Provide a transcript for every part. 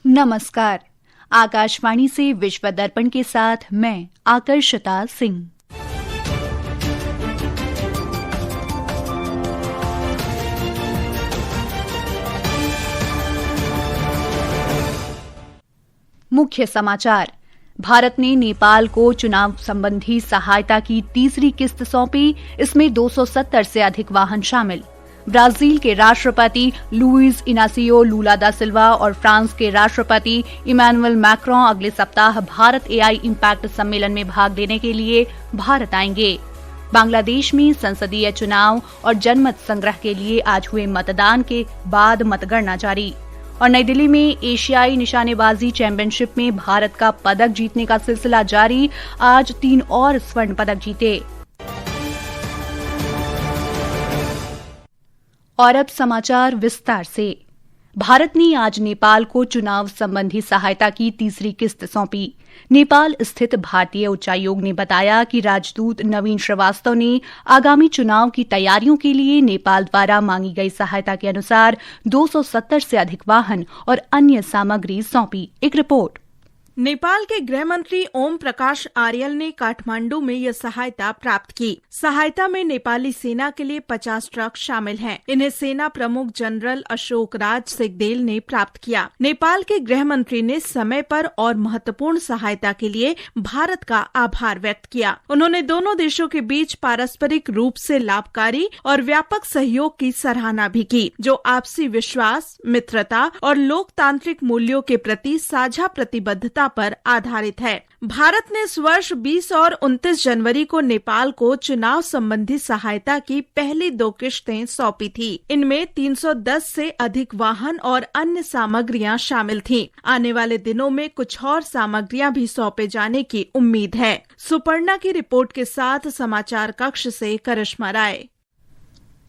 नमस्कार। आकाशवाणी से विश्व दर्पण के साथ मैं आकर्षिता सिंह। मुख्य समाचार। भारत ने नेपाल को चुनाव संबंधी सहायता की तीसरी किस्त सौंपी। इसमें 270 से अधिक वाहन शामिल। ब्राजील के राष्ट्रपति लुइस इनासियो लूला दा सिल्वा और फ्रांस के राष्ट्रपति इमैनुअल मैक्रों अगले सप्ताह भारत एआई इम्पैक्ट सम्मेलन में भाग लेने के लिए भारत आएंगे। बांग्लादेश में संसदीय चुनाव और जनमत संग्रह के लिए आज हुए मतदान के बाद मतगणना जारी। और नई दिल्ली में एशियाई निशानेबाजी चैंपियनशिप में भारत का पदक जीतने का सिलसिला जारी। आज 3 और स्वर्ण पदक जीते। और अब समाचार विस्तार से। भारत ने आज नेपाल को चुनाव संबंधी सहायता की तीसरी किस्त सौंपी। नेपाल स्थित भारतीय उच्चायोग ने बताया कि राजदूत नवीन श्रीवास्तव ने आगामी चुनाव की तैयारियों के लिए नेपाल द्वारा मांगी गई सहायता के अनुसार 270 से अधिक वाहन और अन्य सामग्री सौंपी। एक रिपोर्ट। नेपाल के गृह मंत्री ओम प्रकाश आर्यल ने काठमांडू में यह सहायता प्राप्त की। सहायता में नेपाली सेना के लिए 50 ट्रक शामिल हैं। इन्हें सेना प्रमुख जनरल अशोक राज सिगदेल ने प्राप्त किया। नेपाल के गृह मंत्री ने समय पर और महत्वपूर्ण सहायता के लिए भारत का आभार व्यक्त किया। उन्होंने दोनों देशों के बीच पारस्परिक रूप से लाभकारी और व्यापक सहयोग की सराहना भी की, जो आपसी विश्वास, मित्रता और लोकतांत्रिक मूल्यों के प्रति साझा प्रतिबद्धता पर आधारित है। भारत ने इस वर्ष 20 और 29 जनवरी को नेपाल को चुनाव संबंधी सहायता की पहली 2 किश्तें सौंपी थी। इनमें 310 से अधिक वाहन और अन्य सामग्रियां शामिल थीं। आने वाले दिनों में कुछ और सामग्रियां भी सौंपे जाने की उम्मीद है। सुपर्णा की रिपोर्ट के साथ समाचार कक्ष से करिश्मा राय।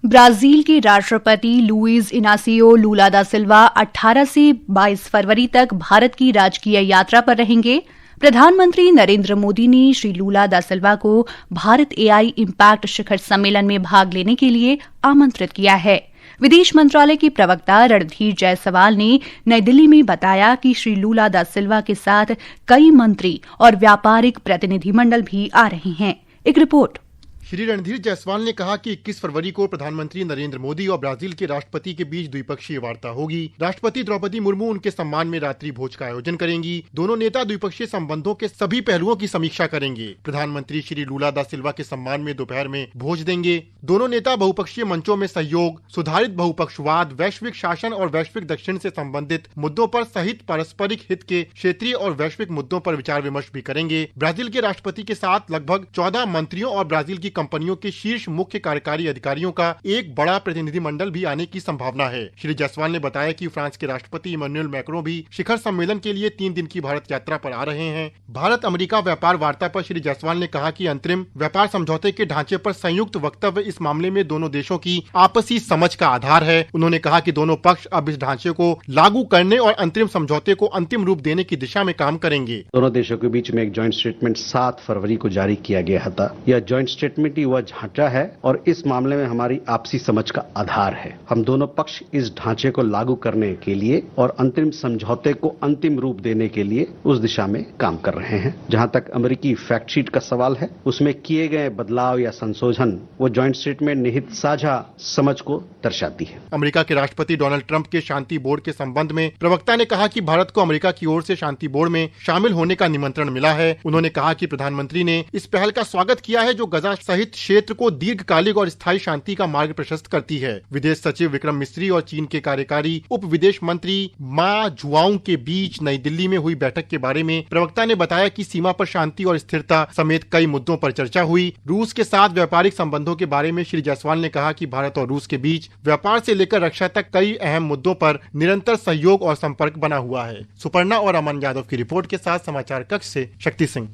ब्राजील के राष्ट्रपति लुइस इनासियो लूला दा सिल्वा 18 से 22 फरवरी तक भारत की राजकीय यात्रा पर रहेंगे। प्रधानमंत्री नरेंद्र मोदी ने श्री लूला दा सिल्वा को भारत एआई इम्पैक्ट शिखर सम्मेलन में भाग लेने के लिए आमंत्रित किया है। विदेश मंत्रालय के प्रवक्ता रणधीर जायसवाल ने नई दिल्ली में बताया कि श्री लूला दा सिल्वा के साथ कई मंत्री और व्यापारिक प्रतिनिधिमंडल भी आ रहे हैं। एक रिपोर्ट। श्री रणधीर जायसवाल ने कहा कि 21 फरवरी को प्रधानमंत्री नरेंद्र मोदी और ब्राजील के राष्ट्रपति के बीच द्विपक्षीय वार्ता होगी। राष्ट्रपति द्रौपदी मुर्मू उनके सम्मान में रात्रि भोज का आयोजन करेंगी। दोनों नेता द्विपक्षीय संबंधों के सभी पहलुओं की समीक्षा करेंगे। प्रधानमंत्री श्री लूला दा सिल्वा के सम्मान में दोपहर में भोज देंगे। दोनों नेता बहुपक्षीय मंचों में सहयोग, सुधारित बहुपक्षवाद, वैश्विक शासन और वैश्विक दक्षिण से संबंधित मुद्दों पर सहित पारस्परिक हित के क्षेत्रीय और वैश्विक मुद्दों पर विचार विमर्श भी करेंगे। ब्राजील के राष्ट्रपति के साथ लगभग 14 मंत्रियों और ब्राजील की कंपनियों के शीर्ष मुख्य कार्यकारी अधिकारियों का एक बड़ा प्रतिनिधिमंडल भी आने की संभावना है। श्री जायसवाल ने बताया कि फ्रांस के राष्ट्रपति इमैनुअल मैक्रों भी शिखर सम्मेलन के लिए 3 दिन की भारत यात्रा पर आ रहे हैं। भारत अमेरिका व्यापार वार्ता पर श्री जायसवाल ने कहा कि अंतरिम व्यापार समझौते के ढांचे पर संयुक्त वक्तव्य इस मामले में दोनों देशों की आपसी समझ का आधार है। उन्होंने कहा कि दोनों पक्ष अब इस ढांचे को लागू करने और अंतरिम समझौते को अंतिम रूप देने की दिशा में काम करेंगे। दोनों देशों के बीच में एक ज्वाइंट स्टेटमेंट 7 फरवरी को जारी किया गया था। यह ज्वाइंट स्टेटमेंट ही वह ढांचा है और इस मामले में हमारी आपसी समझ का आधार है। हम दोनों पक्ष इस ढांचे को लागू करने के लिए और अंतरिम समझौते को अंतिम रूप देने के लिए उस दिशा में काम कर रहे हैं। जहां तक अमेरिकी फैक्ट शीट का सवाल है, उसमें किए गए बदलाव या संशोधन वो ज्वाइंट स्टेटमेंट निहित साझा समझ को दर्शाती है। अमेरिका के राष्ट्रपति डोनाल्ड ट्रंप के शांति बोर्ड के संबंध में प्रवक्ता ने कहा कि भारत को अमेरिका की ओर से शांति बोर्ड में शामिल होने का निमंत्रण मिला है। उन्होंने कहा कि प्रधानमंत्री ने इस पहल का स्वागत किया है, जो गजा सहित क्षेत्र को दीर्घकालिक और स्थायी शांति का मार्ग प्रशस्त करती है। विदेश सचिव विक्रम मिस्री और चीन के कार्यकारी उप विदेश मंत्री मा जुआओं के बीच नई दिल्ली में हुई बैठक के बारे में प्रवक्ता ने बताया कि सीमा पर शांति और स्थिरता समेत कई मुद्दों पर चर्चा हुई। रूस के साथ व्यापारिक संबंधों के बारे में श्री जायसवाल ने कहा कि भारत और रूस के बीच व्यापार से लेकर रक्षा तक कई अहम मुद्दों पर निरंतर सहयोग और संपर्क बना हुआ है। सुपर्णा और अमन यादव की रिपोर्ट के साथ समाचार कक्ष से शक्ति सिंह।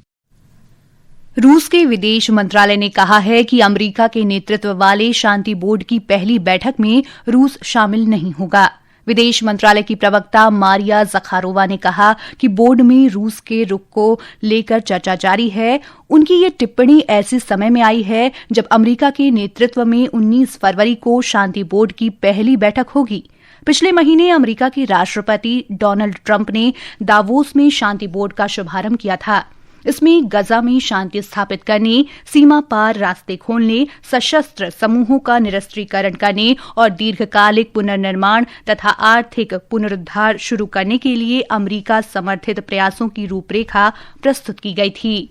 रूस के विदेश मंत्रालय ने कहा है कि अमेरिका के नेतृत्व वाले शांति बोर्ड की पहली बैठक में रूस शामिल नहीं होगा। विदेश मंत्रालय की प्रवक्ता मारिया ज़खारोवा ने कहा कि बोर्ड में रूस के रुख को लेकर चर्चा जारी है। उनकी ये टिप्पणी ऐसे समय में आई है जब अमेरिका के नेतृत्व में 19 फरवरी को शांति बोर्ड की पहली बैठक होगी। पिछले महीने अमेरिका के राष्ट्रपति डोनाल्ड ट्रंप ने दावोस में शांति बोर्ड का शुभारंभ किया था। इसमें गजा में शांति स्थापित करने, सीमा पार रास्ते खोलने, सशस्त्र समूहों का निरस्त्रीकरण करने और दीर्घकालिक पुनर्निर्माण तथा आर्थिक पुनरुद्धार शुरू करने के लिए अमेरिका समर्थित प्रयासों की रूपरेखा प्रस्तुत की गई थी।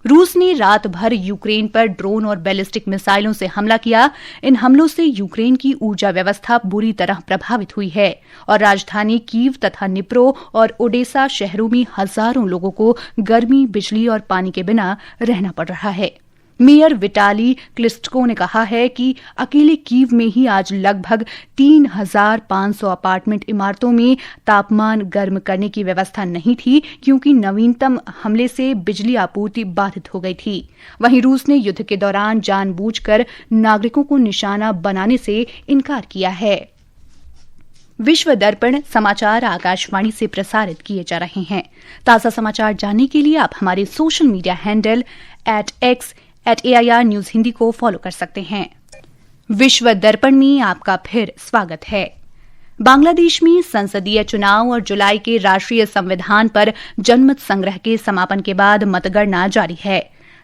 रूस ने रात भर यूक्रेन पर ड्रोन और बैलिस्टिक मिसाइलों से हमला किया। इन हमलों से यूक्रेन की ऊर्जा व्यवस्था बुरी तरह प्रभावित हुई है और राजधानी कीव तथा निप्रो और ओडेसा शहरों में हजारों लोगों को गर्मी, बिजली और पानी के बिना रहना पड़ रहा है। मेयर विटाली क्लिस्टको ने कहा है कि अकेले कीव में ही आज लगभग 3,500 अपार्टमेंट इमारतों में तापमान गर्म करने की व्यवस्था नहीं थी, क्योंकि नवीनतम हमले से बिजली आपूर्ति बाधित हो गई थी। वहीं रूस ने युद्ध के दौरान जानबूझकर नागरिकों को निशाना बनाने से इनकार किया है। विश्व दर्पण समाचार आकाशवाणी से प्रसारित किए जा रहे हैं। ताजा समाचार जानने के लिए आप हमारे social media handle @AIR news Hindi को फॉलो कर सकते हैं। विश्व दर्पण में आपका फिर स्वागत है। बांग्लादेश में संसदीय चुनाव और जुलाई के राष्ट्रीय संविधान पर जनमत संग्रह के समापन के बाद मतगणना जारी है।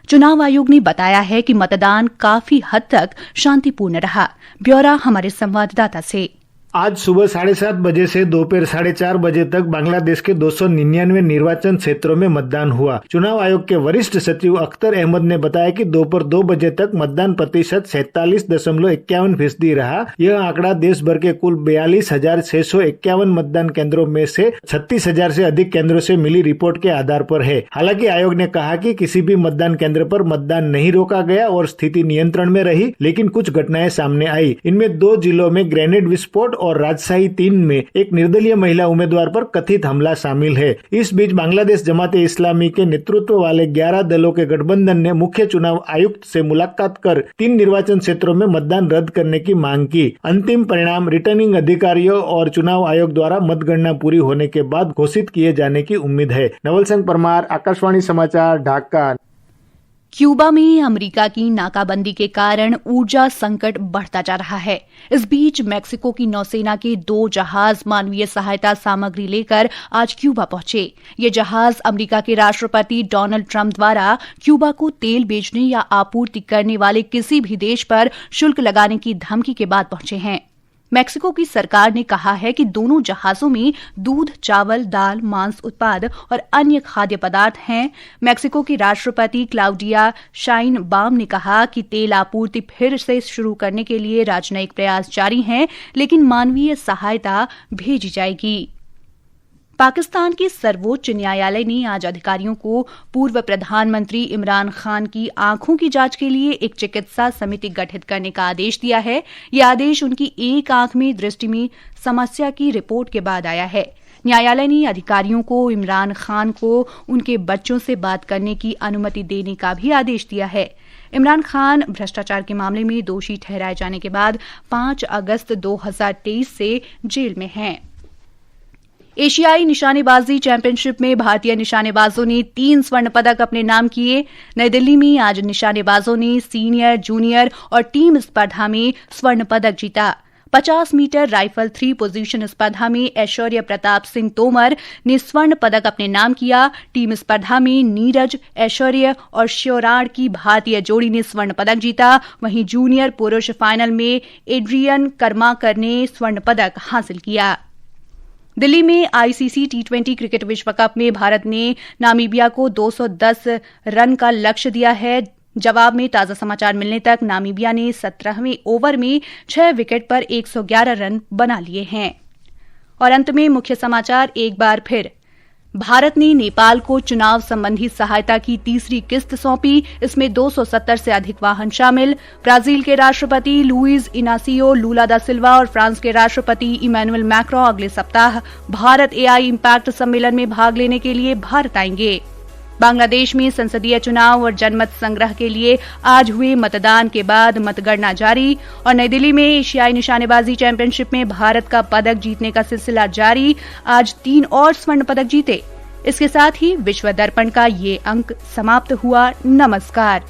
चुनाव आयोग ने बताया है कि मतदान काफी हद तक शांतिपूर्ण रहा। ब्यौरा हमारे संवाददाता से। आज सुबह 7:30 बजे से दोपहर 4:30 बजे तक बांग्लादेश के 299 निर्वाचन क्षेत्रों में मतदान हुआ। चुनाव आयोग के वरिष्ठ सचिव अख्तर अहमद ने बताया कि दोपहर 2 बजे तक मतदान प्रतिशत 47.51% रहा। यह आंकड़ा देश भर के कुल 42,651 मतदान केंद्रों में से 36,000 से अधिक केंद्रों से मिली रिपोर्ट के आधार पर है। हालांकि आयोग ने कहा कि किसी भी मतदान केंद्र पर मतदान नहीं रोका गया और स्थिति नियंत्रण में रही, लेकिन कुछ घटनाएं सामने आई। इनमें 2 जिलों में ग्रेनेड विस्फोट और राजशाही 3 में एक निर्दलीय महिला उम्मीदवार पर कथित हमला शामिल है। इस बीच बांग्लादेश जमाते इस्लामी के नेतृत्व वाले 11 दलों के गठबंधन ने मुख्य चुनाव आयुक्त से मुलाकात कर 3 निर्वाचन क्षेत्रों में मतदान रद्द करने की मांग की। अंतिम परिणाम रिटर्निंग अधिकारियों और चुनाव आयोग द्वारा मतगणना पूरी होने के बाद घोषित किए जाने की उम्मीद है। नवल सिंह परमार, आकाशवाणी समाचार, ढाका। क्यूबा में अमेरिका की नाकाबंदी के कारण ऊर्जा संकट बढ़ता जा रहा है। इस बीच मैक्सिको की नौसेना के 2 जहाज मानवीय सहायता सामग्री लेकर आज क्यूबा पहुंचे। ये जहाज अमेरिका के राष्ट्रपति डोनाल्ड ट्रंप द्वारा क्यूबा को तेल बेचने या आपूर्ति करने वाले किसी भी देश पर शुल्क लगाने की धमकी के बाद पहुंचे हैं। मैक्सिको की सरकार ने कहा है कि दोनों जहाजों में दूध, चावल, दाल, मांस उत्पाद और अन्य खाद्य पदार्थ हैं। मैक्सिको की राष्ट्रपति क्लाउडिया शाइनबाम ने कहा कि तेल आपूर्ति फिर से शुरू करने के लिए राजनयिक प्रयास जारी हैं, लेकिन मानवीय सहायता भेजी जाएगी। पाकिस्तान के सर्वोच्च न्यायालय ने आज अधिकारियों को पूर्व प्रधानमंत्री इमरान खान की आंखों की जांच के लिए एक चिकित्सा समिति गठित करने का आदेश दिया है। यह आदेश उनकी एक आंख में दृष्टि में समस्या की रिपोर्ट के बाद आया है। न्यायालय ने अधिकारियों को इमरान खान को उनके बच्चों से बात करने की अनुमति देने का भी आदेश दिया है। इमरान खान भ्रष्टाचार के मामले में दोषी ठहराए जाने के बाद 5 अगस्त 2023 से जेल में हैं। एशियाई निशानेबाजी चैंपियनशिप में भारतीय निशानेबाजों ने 3 स्वर्ण पदक अपने नाम किए। नई दिल्ली में आज निशानेबाजों ने सीनियर, जूनियर और टीम स्पर्धा में स्वर्ण पदक जीता। 50 मीटर राइफल 3 पोजीशन स्पर्धा में ऐश्वर्य प्रताप सिंह तोमर ने स्वर्ण पदक अपने नाम किया। टीम स्पर्धा में नीरज, ऐश्वर्य और श्योराड़ की भारतीय जोड़ी ने स्वर्ण पदक जीता। वहीं जूनियर पुरुष फाइनल में एड्रियन कर्माकर ने स्वर्ण पदक हासिल किया। दिल्ली में आईसीसी T20 क्रिकेट विश्व कप में भारत ने नामीबिया को 210 रन का लक्ष्य दिया है। जवाब में ताजा समाचार मिलने तक नामीबिया ने 17वें ओवर में 6 विकेट पर 111 रन बना लिए हैं। और अंत में मुख्य समाचार एक बार फिर। भारत ने नेपाल को चुनाव संबंधी सहायता की तीसरी किस्त सौंपी। इसमें 270 से अधिक वाहन शामिल। ब्राजील के राष्ट्रपति लुइज इनासियो लूला दा सिल्वा और फ्रांस के राष्ट्रपति इमैनुअल मैक्रों अगले सप्ताह भारत AI इम्पैक्ट सम्मेलन में भाग लेने के लिए भारत आएंगे। बांग्लादेश में संसदीय चुनाव और जनमत संग्रह के लिए आज हुए मतदान के बाद मतगणना जारी। और नई दिल्ली में एशियाई निशानेबाजी चैंपियनशिप में भारत का पदक जीतने का सिलसिला जारी। आज 3 और स्वर्ण पदक जीते। इसके साथ ही विश्व दर्पण का ये अंक समाप्त हुआ। नमस्कार।